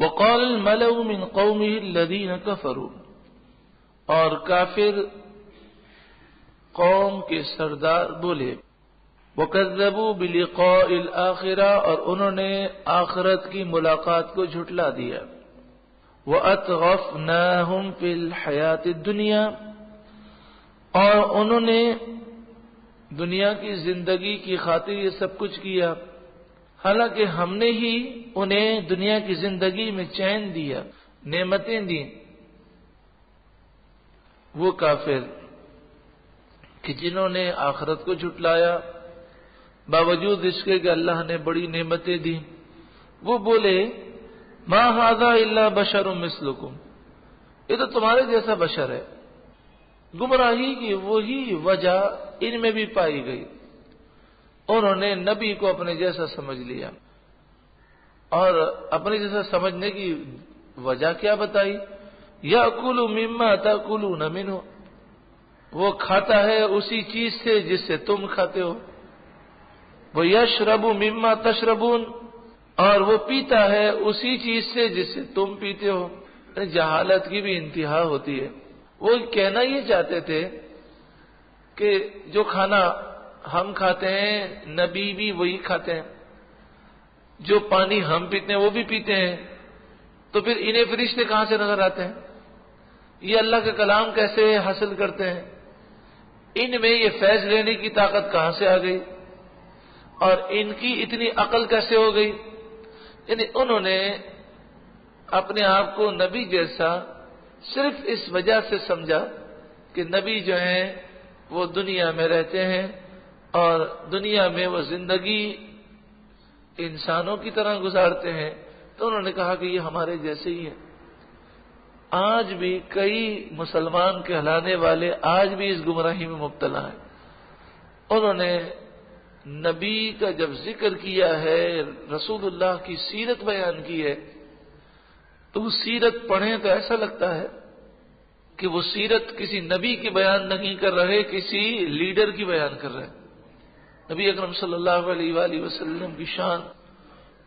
وقال الملأ من قومه الذين كفروا، اور کافر قوم کے سردار بولے، وَكَذَّبُوا بِلِقَاءِ الْآخِرَةِ، اور انہوں نے آخرت کی ملاقات کو جھٹلا دیا، وَأَتْغَفْنَاهُمْ فِي الْحَيَاةِ الدُّنْيَا، اور انہوں نے دنیا کی زندگی کی خاطر یہ سب کچھ کیا، حالانکہ ہم نے ہی انہیں دنیا کی زندگی میں چین دیا، نعمتیں دی۔ وہ کافر کہ جنہوں نے آخرت کو جھٹلایا باوجود اس کے کہ اللہ نے بڑی نعمتیں دی، وہ بولے ما ھذا الا بشر مثلکم، یہ تو تمہارے جیسا بشر ہے۔ گمراہی کی وہی وجہ ان میں بھی پائی گئی، انہوں نے نبی کو اپنے جیسا سمجھ لیا، اور اپنے جیسا سمجھنے کی وجہ کیا بتائی؟ یأکل مما تأکلون منہ، وہ کھاتا ہے اسی چیز سے جس سے تم کھاتے ہو، وہ یشرب مما تشربون، اور وہ پیتا ہے اسی چیز سے جس سے تم پیتے ہو۔ جہالت کی بھی انتہا ہوتی ہے۔ وہ کہنا یہ چاہتے تھے کہ جو کھانا ہم کھاتے ہیں نبی بھی وہی کھاتے ہیں، جو پانی ہم پیتے ہیں وہ بھی پیتے ہیں، تو پھر انہیں فرشتے کہاں سے نظر آتے ہیں؟ یہ اللہ کا کلام کیسے حاصل کرتے ہیں؟ ان میں یہ فیض لینے کی طاقت کہاں سے آ گئی؟ اور ان کی اتنی عقل کیسے ہو گئی؟ یعنی انہوں نے اپنے آپ کو نبی جیسا صرف اس وجہ سے سمجھا کہ نبی جو ہیں وہ دنیا میں رہتے ہیں اور دنیا میں وہ زندگی انسانوں کی طرح گزارتے ہیں، تو انہوں نے کہا کہ یہ ہمارے جیسے ہی ہیں۔ آج بھی کئی مسلمان کہلانے والے آج بھی اس گمراہی میں مبتلا ہیں۔ انہوں نے نبی کا جب ذکر کیا ہے، رسول اللہ کی سیرت بیان کی ہے، تو وہ سیرت پڑھیں تو ایسا لگتا ہے کہ وہ سیرت کسی نبی کی بیان نہیں کر رہے، کسی لیڈر کی بیان کر رہے۔ نبی اکرم صلی اللہ علیہ وآلہ وسلم کی شان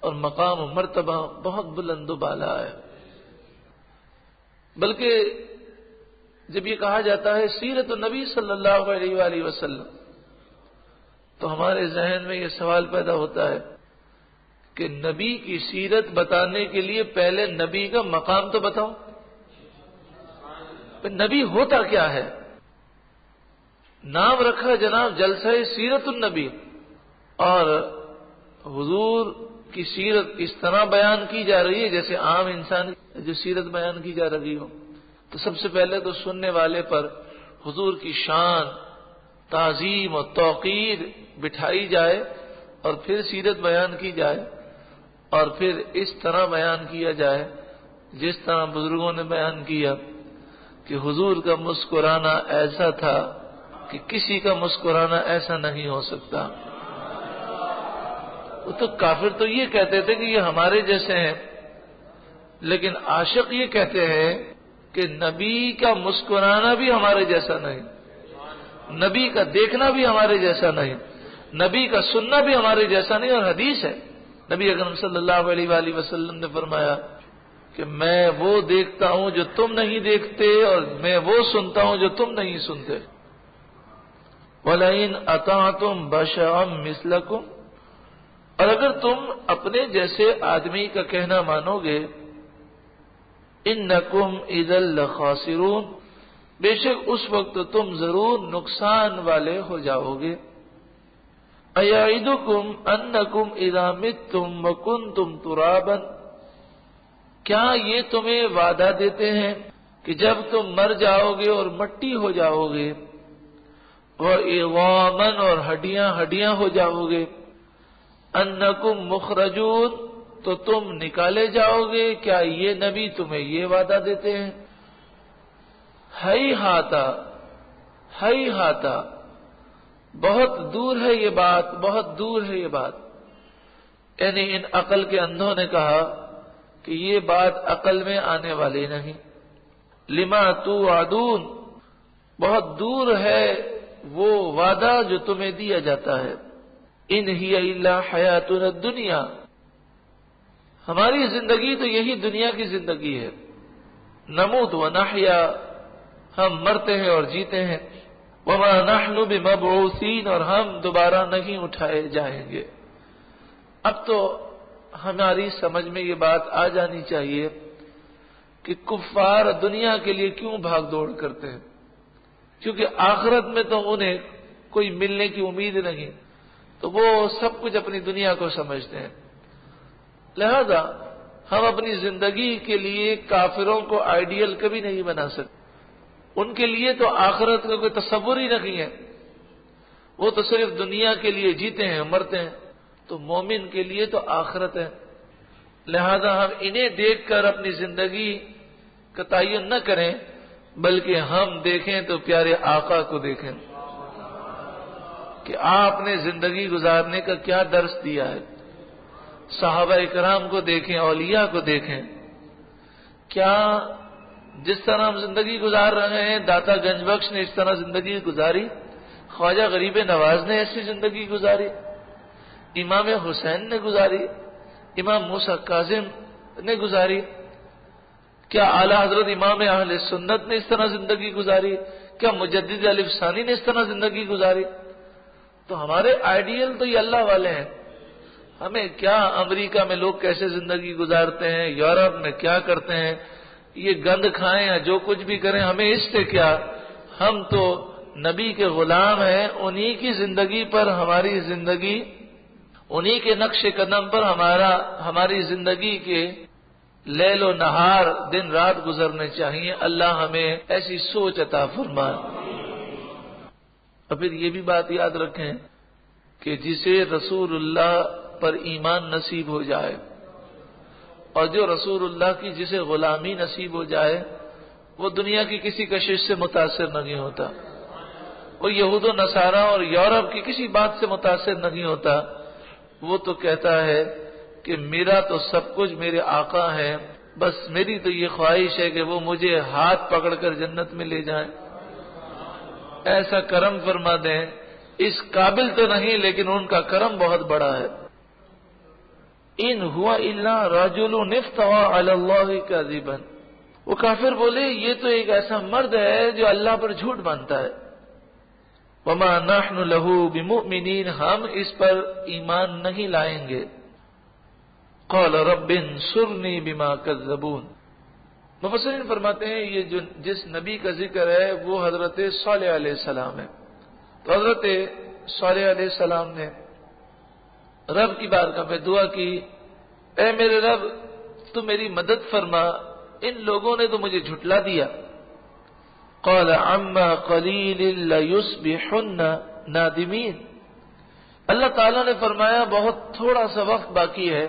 اور مقام و مرتبہ بہت بلند و بالا ہے۔ بلکہ جب یہ کہا جاتا ہے سیرت النبی صلی اللہ علیہ وآلہ وسلم، تو ہمارے ذہن میں یہ سوال پیدا ہوتا ہے کہ نبی کی سیرت بتانے کے لیے پہلے نبی کا مقام تو بتاؤ، نبی ہوتا کیا ہے؟ نام رکھا جناب جلسہ سیرت النبی، اور حضور کی سیرت اس طرح بیان کی جا رہی ہے جیسے عام انسان جو سیرت بیان کی جا رہی ہو، تو سب سے پہلے تو سننے والے پر حضور کی شان، تعظیم اور توقیر بٹھائی جائے، اور پھر سیرت بیان کی جائے، اور پھر اس طرح بیان کیا جائے جس طرح بزرگوں نے بیان کیا کہ حضور کا مسکرانا ایسا تھا کہ کسی کا مسکرانا ایسا نہیں ہو سکتا۔ تو کافر تو یہ کہتے تھے کہ یہ ہمارے جیسے ہیں، لیکن عاشق یہ کہتے ہیں کہ نبی کا مسکرانا بھی ہمارے جیسا نہیں، نبی کا دیکھنا بھی ہمارے جیسا نہیں، نبی کا سننا بھی ہمارے جیسا نہیں۔ اور حدیث ہے، نبی اکرم صلی اللہ علیہ وآلہ وسلم نے فرمایا کہ میں وہ دیکھتا ہوں جو تم نہیں دیکھتے، اور میں وہ سنتا ہوں جو تم نہیں سنتے۔ وَلَئِنْ أَطَعْتُمْ بَشَرًا مِثْلَكُمْ، اور اگر تم اپنے جیسے آدمی کا کہنا مانو گے، إِنَّكُمْ إِذًا لَخَاسِرُونَ، بے شک اس وقت تم ضرور نقصان والے ہو جاؤ گے۔ أَيَعِدُكُمْ أَنَّكُمْ إِذَا مِتُّمْ وَكُنْتُمْ تُرَابًا، کیا یہ تمہیں وعدہ دیتے ہیں کہ جب تم مر جاؤ گے اور مٹی ہو جاؤ گے، وَعِظَامًا، اور ہڈیاں ہڈیاں ہو جاؤ گے، أَنَّكُمْ مُخْرَجُونَ، تو تم نکالے جاؤ گے، کیا یہ نبی تمہیں یہ وعدہ دیتے ہیں؟ ہئی ہاتا، بہت دور ہے یہ بات، بہت دور ہے یہ بات۔ یعنی ان عقل کے اندھوں نے کہا کہ یہ بات عقل میں آنے والی نہیں۔ لما توعدون، بہت دور ہے وہ وعدہ جو تمہیں دیا جاتا ہے۔ ان ہی الا حیاتنا الدنیا، ہماری زندگی تو یہی دنیا کی زندگی ہے، نموت و نحیا، ہم مرتے ہیں اور جیتے ہیں، وما نحن بمبعوثین، اور ہم دوبارہ نہیں اٹھائے جائیں گے۔ اب تو ہماری سمجھ میں یہ بات آ جانی چاہیے کہ کفار دنیا کے لیے کیوں بھاگ دوڑ کرتے ہیں، کیونکہ آخرت میں تو انہیں کوئی ملنے کی امید نہیں، تو وہ سب کچھ اپنی دنیا کو سمجھتے ہیں۔ لہذا ہم اپنی زندگی کے لیے کافروں کو آئیڈیل کبھی نہیں بنا سکتے، ان کے لیے تو آخرت کا کوئی تصور ہی نہیں ہے، وہ تو صرف دنیا کے لیے جیتے ہیں مرتے ہیں، تو مومن کے لیے تو آخرت ہے۔ لہذا ہم انہیں دیکھ کر اپنی زندگی کا تعین نہ کریں، بلکہ ہم دیکھیں تو پیارے آقا کو دیکھیں کہ آپ نے زندگی گزارنے کا کیا درس دیا ہے۔ صحابہ کرام کو دیکھیں، اولیاء کو دیکھیں، کیا جس طرح ہم زندگی گزار رہے ہیں داتا گنج بخش نے اس طرح زندگی گزاری، خواجہ غریب نواز نے ایسی زندگی گزاری، امام حسین نے گزاری، امام موسیٰ کاظم نے گزاری، کیا اعلی حضرت امام اہل سنت نے اس طرح زندگی گزاری، کیا مجدد الف ثانی نے اس طرح زندگی گزاری؟ تو ہمارے آئیڈیل تو یہ اللہ والے ہیں، ہمیں کیا امریکہ میں لوگ کیسے زندگی گزارتے ہیں، یورپ میں کیا کرتے ہیں، یہ گند کھائیں یا جو کچھ بھی کریں، ہمیں اس سے کیا؟ ہم تو نبی کے غلام ہیں، انہی کی زندگی پر ہماری زندگی، انہی کے نقش قدم پر ہماری زندگی کے لیل و نہار دن رات گزرنے چاہیے۔ اللہ ہمیں ایسی سوچ عطا فرمائے۔ اور پھر یہ بھی بات یاد رکھیں کہ جسے رسول اللہ پر ایمان نصیب ہو جائے اور جو رسول اللہ کی جسے غلامی نصیب ہو جائے، وہ دنیا کی کسی کشش سے متاثر نہیں ہوتا، وہ یہود و نصارہ اور یورپ کی کسی بات سے متاثر نہیں ہوتا، وہ تو کہتا ہے کہ میرا تو سب کچھ میرے آقا ہے، بس میری تو یہ خواہش ہے کہ وہ مجھے ہاتھ پکڑ کر جنت میں لے جائیں، ایسا کرم فرما دیں۔ اس قابل تو نہیں لیکن ان کا کرم بہت بڑا ہے۔ ان ہوا الا رجل افترى علی اللہ کذبا، وہ کافر بولے یہ تو ایک ایسا مرد ہے جو اللہ پر جھوٹ باندھتا ہے۔ وما نحن له بمؤمنین، ہم اس پر ایمان نہیں لائیں گے۔ قال رب انصرنی بما کذبون، مفسرین فرماتے ہیں یہ جو جس نبی کا ذکر ہے وہ حضرت صالح علیہ السلام ہے۔ تو حضرت صالح علیہ السلام نے رب کی بارگاہ میں دعا کی، اے میرے رب تو میری مدد فرما، ان لوگوں نے تو مجھے جھٹلا دیا۔ قال عما قلیل لیصبحن نادمین، اللہ تعالیٰ نے فرمایا بہت تھوڑا سا وقت باقی ہے،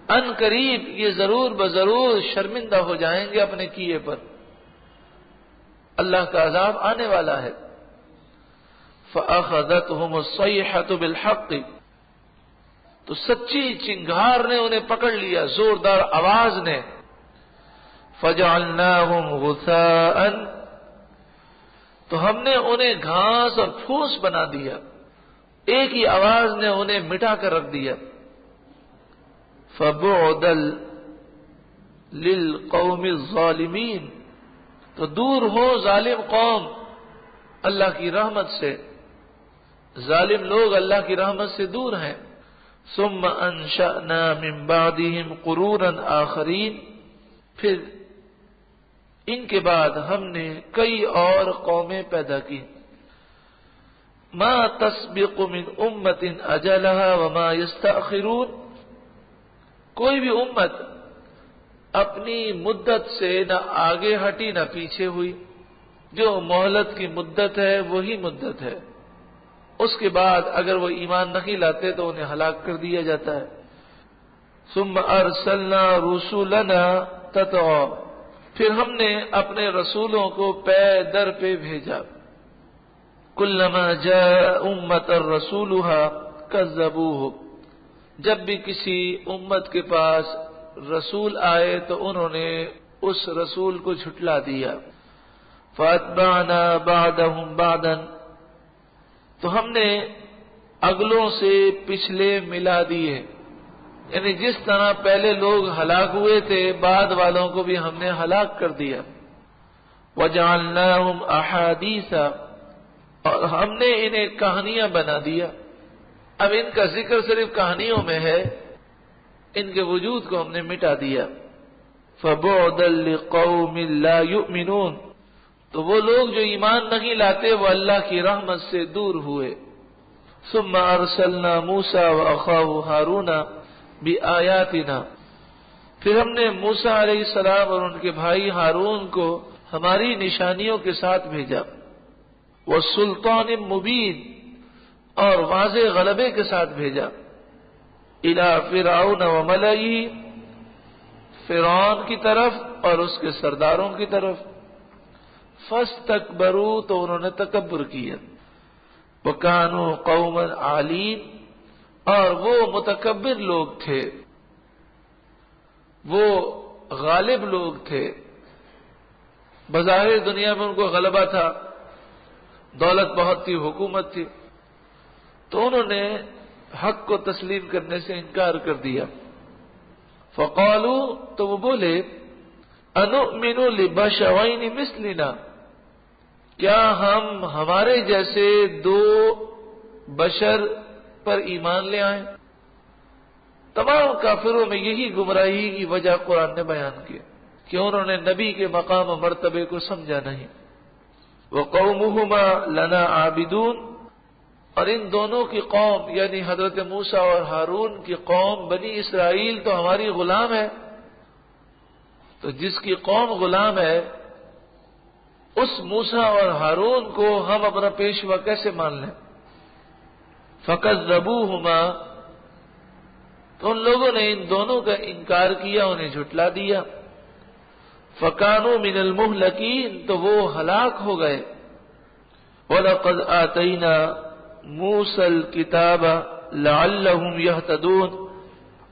ان قریب یہ ضرور بضرور شرمندہ ہو جائیں گے اپنے کیے پر، اللہ کا عذاب آنے والا ہے۔ فأخذتهم الصيحة بالحق، تو سچی چنگھار نے انہیں پکڑ لیا، زوردار آواز نے۔ فجعلناهم غثاء، تو ہم نے انہیں گھاس اور پھوس بنا دیا، ایک ہی آواز نے انہیں مٹا کر رکھ دیا۔ فبعدا للقوم الظالمین، تو دور ہو ظالم قوم اللہ کی رحمت سے، ظالم لوگ اللہ کی رحمت سے دور ہیں۔ ثم انشأنا من بعدهم قرونا آخرین، پھر ان کے بعد ہم نے کئی اور قومیں پیدا کی۔ ما تسبق من امت اجلها وما يستأخرون، کوئی بھی امت اپنی مدت سے نہ آگے ہٹی نہ پیچھے ہوئی، جو مہلت کی مدت ہے وہی مدت ہے، اس کے بعد اگر وہ ایمان نہیں لاتے تو انہیں ہلاک کر دیا جاتا ہے۔ ثم ارسلنا رسولنا تترا، پھر ہم نے اپنے رسولوں کو پے در پہ بھیجا۔ کلما جاء امة رسولها كذبوه، جب بھی کسی امت کے پاس رسول آئے تو انہوں نے اس رسول کو جھٹلا دیا۔ فاتبعنا بعدهم بعدا، تو ہم نے اگلوں سے پچھلے ملا دیے۔ یعنی جس طرح پہلے لوگ ہلاک ہوئے تھے بعد والوں کو بھی ہم نے ہلاک کر دیا. وَجَعَلْنَاهُمْ أَحَادِيثًا، اور ہم نے انہیں کہانیاں بنا دیا. اب ان کا ذکر صرف کہانیوں میں ہے، ان کے وجود کو ہم نے مٹا دیا. فَبُعْدًا لِقَوْمٍ لَا يُؤْمِنُونَ، تو وہ لوگ جو ایمان نہیں لاتے وہ اللہ کی رحمت سے دور ہوئے. ثُمَّ أَرْسَلْنَا مُوسَىٰ وَأَخَاهُ هَارُونَ بِآيَاتِنَا، پھر ہم نے موسیٰ علیہ السلام اور ان کے بھائی ہارون کو ہماری نشانیوں کے ساتھ بھیجا. وَسُلْطَانٍ مُبِينٍ، اور واضح غلبے کے ساتھ بھیجا. إِلَىٰ فِرْعَوْنَ وَمَلَئِهِ، فرعون کی طرف اور اس کے سرداروں کی طرف. فَاسْتَكْبَرُوا، تو انہوں نے تکبر کیا. وَكَانُوا قَوْمًا عَالِينَ، اور وہ متکبر لوگ تھے، وہ غالب لوگ تھے. بظاہر دنیا میں ان کو غلبہ تھا، دولت بہت تھی، حکومت تھی، تو انہوں نے حق کو تسلیم کرنے سے انکار کر دیا. فقالوا، تو وہ بولے، انؤمن لبشرین مثلنا، کیا ہم ہمارے جیسے دو بشر پر ایمان لے آئیں؟ تمام کافروں میں یہی گمراہی کی وجہ قرآن نے بیان کی کہ انہوں نے نبی کے مقام و مرتبے کو سمجھا نہیں. وقومہما لنا عابدون، اور ان دونوں کی قوم یعنی حضرت موسیٰ اور ہارون کی قوم بنی اسرائیل تو ہماری غلام ہے. تو جس کی قوم غلام ہے اس موسیٰ اور ہارون کو ہم اپنا پیشوا کیسے مان لیں؟ فَكَذَّبُوهُمَا، تو ان لوگوں نے ان دونوں کا انکار کیا، انہیں جھٹلا دیا. فَكَانُوا مِنَ الْمُهْلَكِينَ، تو وہ ہلاک ہو گئے. وَلَقَدْ آتَيْنَا مُوسَى الْكِتَابَ لَعَلَّهُمْ يَهْتَدُونَ،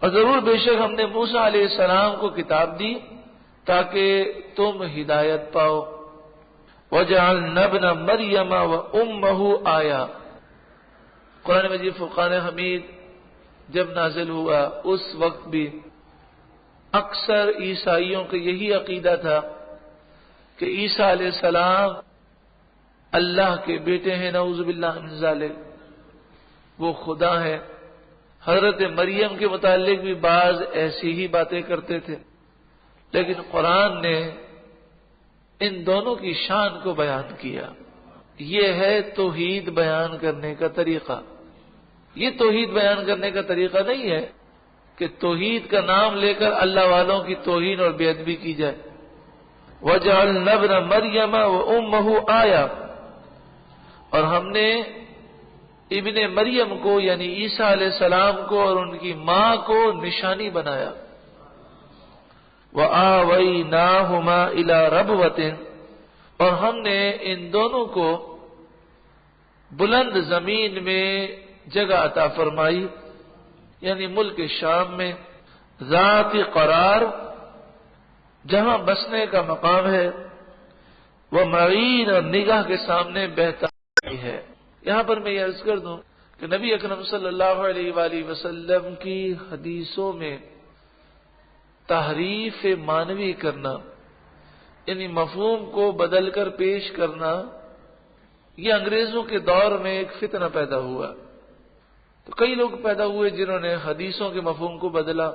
اور ضرور بے شک ہم نے موسیٰ علیہ السلام کو کتاب دی تاکہ تم ہدایت پاؤ. وَجَعَلْنَا ابْنَ مَرْيَمَ وَأُمَّهُ آیَةً، قرآن مجید فرقان حمید جب نازل ہوا اس وقت بھی اکثر عیسائیوں کا یہی عقیدہ تھا کہ عیسیٰ علیہ السلام اللہ کے بیٹے ہیں، نعوذ باللہ من ذالک، وہ خدا ہے. حضرت مریم کے متعلق بھی بعض ایسی ہی باتیں کرتے تھے، لیکن قرآن نے ان دونوں کی شان کو بیان کیا. یہ ہے توحید بیان کرنے کا طریقہ. یہ توحید بیان کرنے کا طریقہ نہیں ہے کہ توحید کا نام لے کر اللہ والوں کی توہین اور بے ادبی کی جائے. وَجَعَلْنَا ابْنَ مَرْيَمَ وَأُمَّهُ آیَةً، اور ہم نے ابن مریم کو یعنی عیسیٰ علیہ السلام کو اور ان کی ماں کو نشانی بنایا. وَآوَيْنَاهُمَا إِلَى رَبْوَةٍ، اور ہم نے ان دونوں کو بلند زمین میں جگہ عطا فرمائی، یعنی ملک شام میں، ذات قرار، جہاں بسنے کا مقام ہے، وہ معین اور نگاہ کے سامنے بہتا ہے. یہاں پر میں یہ عرض کر دوں کہ نبی اکرم صلی اللہ علیہ وآلہ وسلم کی حدیثوں میں تحریف معنوی کرنا، یعنی مفہوم کو بدل کر پیش کرنا، یہ انگریزوں کے دور میں ایک فتنہ پیدا ہوا. تو کئی لوگ پیدا ہوئے جنہوں نے حدیثوں کے مفہوم کو بدلا،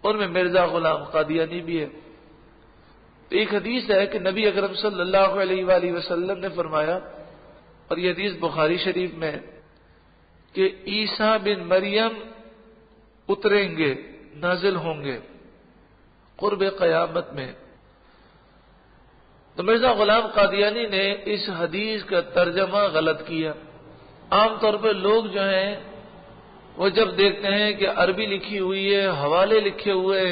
ان میں مرزا غلام قادیانی بھی ہے. ایک حدیث ہے کہ نبی اکرم صلی اللہ علیہ وآلہ وسلم نے فرمایا، اور یہ حدیث بخاری شریف میں ہے، کہ عیسیٰ بن مریم اتریں گے، نازل ہوں گے قرب قیامت میں. تو مرزا غلام قادیانی نے اس حدیث کا ترجمہ غلط کیا. عام طور پر لوگ جو ہیں وہ جب دیکھتے ہیں کہ عربی لکھی ہوئی ہے، حوالے لکھے ہوئے،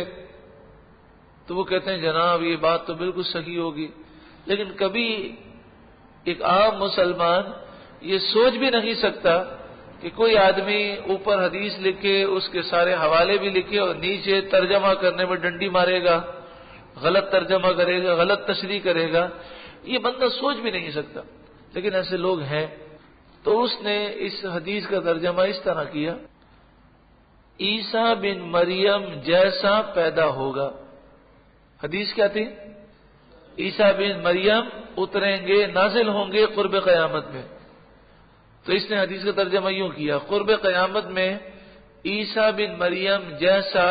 تو وہ کہتے ہیں جناب یہ بات تو بالکل صحیح ہوگی. لیکن کبھی ایک عام مسلمان یہ سوچ بھی نہیں سکتا کہ کوئی آدمی اوپر حدیث لکھے، اس کے سارے حوالے بھی لکھے اور نیچے ترجمہ کرنے میں ڈنڈی مارے گا، غلط ترجمہ کرے گا، غلط تشریح کرے گا. یہ بندہ سوچ بھی نہیں سکتا، لیکن ایسے لوگ ہیں. تو اس نے اس حدیث کا ترجمہ اس طرح کیا عیسیٰ بن مریم جیسا پیدا ہوگا. حدیث کیا تھی؟ عیسیٰ بن مریم اتریں گے، نازل ہوں گے قرب قیامت میں. تو اس نے حدیث کا ترجمہ یوں کیا، قرب قیامت میں عیسیٰ بن مریم جیسا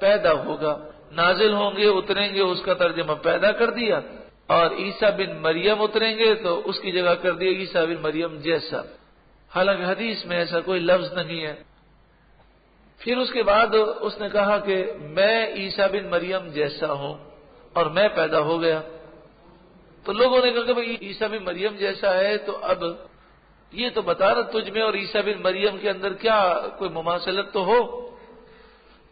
پیدا ہوگا، نازل ہوں گے اتریں گے، اس کا ترجمہ پیدا کر دیا. اور عیسیٰ بن مریم اتریں گے تو اس کی جگہ کر دیا عیسیٰ بن مریم جیسا. حالانکہ حدیث میں ایسا کوئی لفظ نہیں ہے. پھر اس کے بعد اس نے کہا کہ میں عیسیٰ بن مریم جیسا ہوں اور میں پیدا ہو گیا. تو لوگوں نے کہا کہ بھئی عیسیٰ بن مریم جیسا ہے تو اب یہ تو بتا رہا تجھ میں اور عیسیٰ بن مریم کے اندر کیا کوئی مماثلت تو ہو.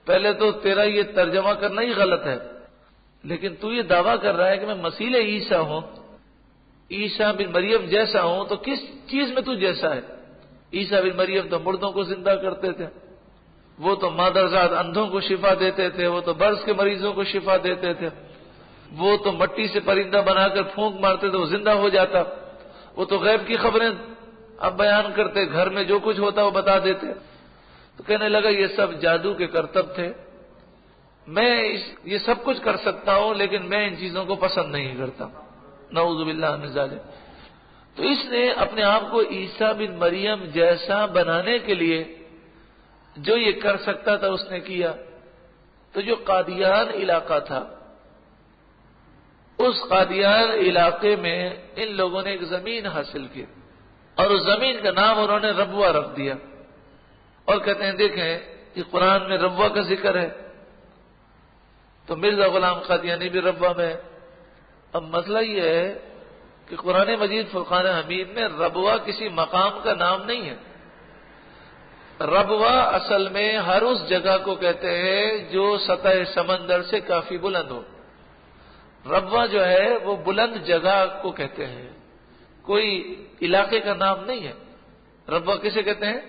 پہلے تو تیرا یہ ترجمہ کرنا ہی غلط ہے، لیکن تو یہ دعویٰ کر رہا ہے کہ میں مسیح عیسیٰ ہوں، عیسیٰ بن مریم جیسا ہوں، تو کس چیز میں تو جیسا ہے؟ عیسیٰ بن مریم تو مردوں کو زندہ کرتے تھے، وہ تو مادرزاد اندھوں کو شفا دیتے تھے، وہ تو برس کے مریضوں کو شفا دیتے تھے، وہ تو مٹی سے پرندہ بنا کر پھونک مارتے تھے وہ زندہ ہو جاتا، وہ تو غیب کی خبریں اب بیان کرتے، گھر میں جو کچھ ہوتا وہ بتا دیتے. تو کہنے لگا یہ سب جادو کے کرتب تھے، میں یہ سب کچھ کر سکتا ہوں لیکن میں ان چیزوں کو پسند نہیں کرتا. نعوذ باللہ من ذالک. تو اس نے اپنے آپ کو عیسیٰ بن مریم جیسا بنانے کے لیے جو یہ کر سکتا تھا اس نے کیا. تو جو قادیان علاقہ تھا، اس قادیان علاقے میں ان لوگوں نے ایک زمین حاصل کی اور اس زمین کا نام انہوں نے ربوہ رکھ دیا اور کہتے ہیں دیکھیں یہ قرآن میں ربوہ کا ذکر ہے تو مرزا غلام قادیانی بھی ربوہ میں ہے. اب مسئلہ یہ ہے کہ قرآن مجید فرقان حمید میں ربوہ کسی مقام کا نام نہیں ہے. ربوہ اصل میں ہر اس جگہ کو کہتے ہیں جو سطح سمندر سے کافی بلند ہو. ربوہ جو ہے وہ بلند جگہ کو کہتے ہیں، کوئی علاقے کا نام نہیں ہے. ربوہ کسے کہتے ہیں؟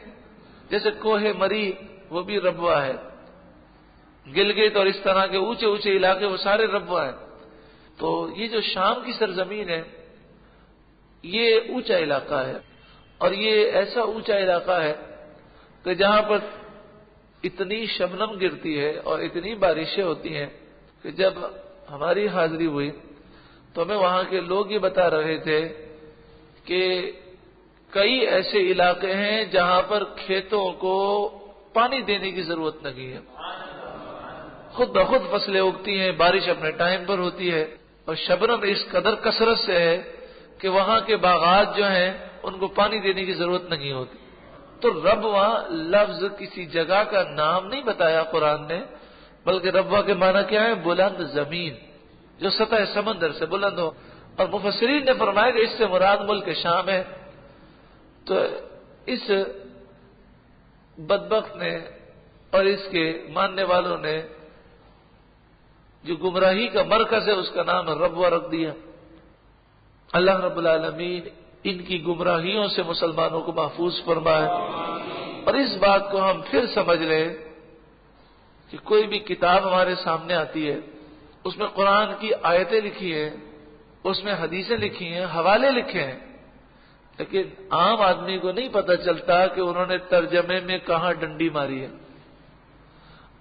جیسے کوہ مری وہ بھی ربوہ ہے، گلگت اور اس طرح کے اونچے اونچے علاقے وہ سارے ربوہ ہیں. تو یہ جو شام کی سرزمین ہے یہ اونچا علاقہ ہے اور یہ ایسا اونچا علاقہ ہے کہ جہاں پر اتنی شبنم گرتی ہے اور اتنی بارشیں ہوتی ہیں کہ جب ہماری حاضری ہوئی تو ہمیں وہاں کے لوگ یہ بتا رہے تھے کہ کئی ایسے علاقے ہیں جہاں پر کھیتوں کو پانی دینے کی ضرورت نہیں ہے، خود بخود فصلیں اگتی ہیں، بارش اپنے ٹائم پر ہوتی ہے اور شبنم اس قدر کثرت سے ہے کہ وہاں کے باغات جو ہیں ان کو پانی دینے کی ضرورت نہیں ہوتی. تو ربوہ لفظ کسی جگہ کا نام نہیں بتایا قرآن نے، بلکہ ربوہ کے معنی کیا ہے؟ بلند زمین جو سطح سمندر سے بلند ہو. اور مفسرین نے فرمایا کہ اس سے مراد ملک شام ہے. تو اس بدبخت نے اور اس کے ماننے والوں نے جو گمراہی کا مرکز ہے اس کا نام ربوہ رکھ دیا. اللہ رب العالمین ان کی گمراہیوں سے مسلمانوں کو محفوظ فرمائے. اور اس بات کو ہم پھر سمجھ لیں کہ کوئی بھی کتاب ہمارے سامنے آتی ہے اس میں قرآن کی آیتیں لکھی ہیں، اس میں حدیثیں لکھی ہیں، حوالے لکھے ہیں، لیکن عام آدمی کو نہیں پتہ چلتا کہ انہوں نے ترجمے میں کہاں ڈنڈی ماری ہے،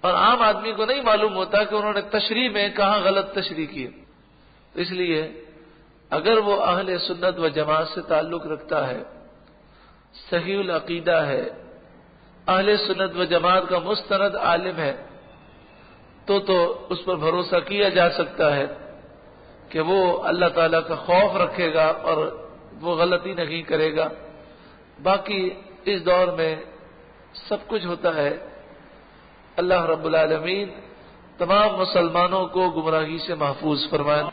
اور عام آدمی کو نہیں معلوم ہوتا کہ انہوں نے تشریح میں کہاں غلط تشریح کی ہے. اس لیے اگر وہ اہل سنت و جماعت سے تعلق رکھتا ہے، صحیح العقیدہ ہے، اہل سنت و جماعت کا مستند عالم ہے، تو اس پر بھروسہ کیا جا سکتا ہے کہ وہ اللہ تعالیٰ کا خوف رکھے گا اور وہ غلطی نہیں کرے گا. باقی اس دور میں سب کچھ ہوتا ہے. اللہ رب العالمین تمام مسلمانوں کو گمراہی سے محفوظ فرمائے.